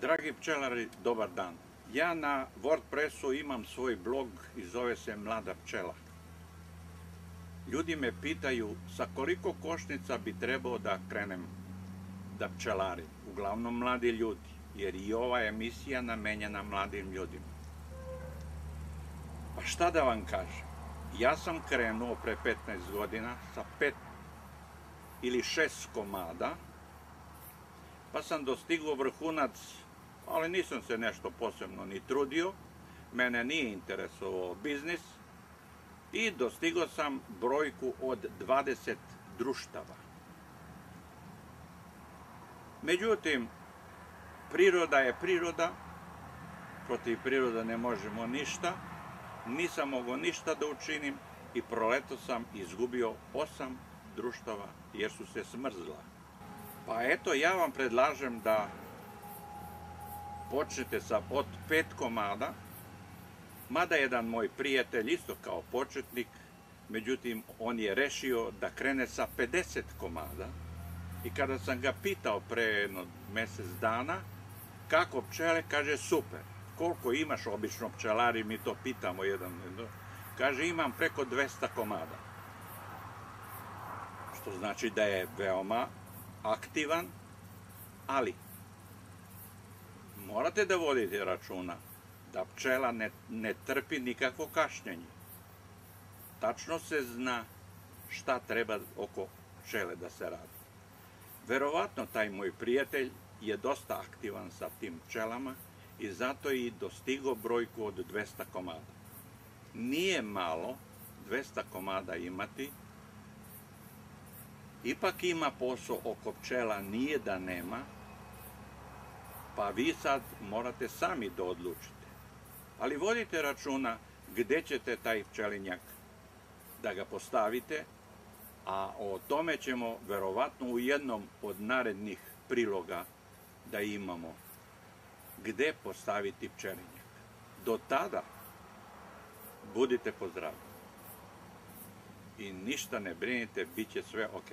Dragi pčelari, dobar dan. Ja na WordPressu imam svoj blog i zove se Mlada pčela. Ljudi me pitaju sa koliko košnica bi trebao da krenem da pčelarim. Uglavnom mladi ljudi, jer i ova emisija namenjena mladim ljudima. Pa šta da vam kažem? Ja sam krenuo pre 15 godina sa 5 ili 6 komada, pa sam dostigao vrhunac, ali nisam se nešto posebno ni trudio, mene nije interesovao biznis i dostigao sam brojku od 20 društava. Međutim, priroda je priroda, protiv priroda ne možemo ništa, nisam mogao ništa da učinim i proleto sam izgubio 8 društava jer su se smrzla. Pa eto, ja vam predlažem da počnete od 5 komada, mada jedan moj prijatelj isto kao početnik, međutim on je rešio da krene sa 50 komada i kada sam ga pitao pre jedno mesec dana kako pčele, kaže super. Koliko imaš, obično pčelari mi to pitamo jedan, kaže imam preko 200 komada. Što znači da je veoma aktivan, ali morate da vodite računa da pčela ne trpi nikakvo kašnjenje. Tačno se zna šta treba oko pčele da se radi. Verovatno taj moj prijatelj je dosta aktivan sa tim pčelama i zato je i dostigao brojku od 200 komada. Nije malo 200 komada imati, ipak ima posao oko pčela, nije da nema, pa vi sad morate sami da odlučite. Ali vodite računa gde ćete taj pčelinjak da ga postavite, a o tome ćemo verovatno u jednom od narednih priloga da imamo gde postaviti pčelinjak. Do tada budite pozdravi i ništa ne brinite, bit će sve ok.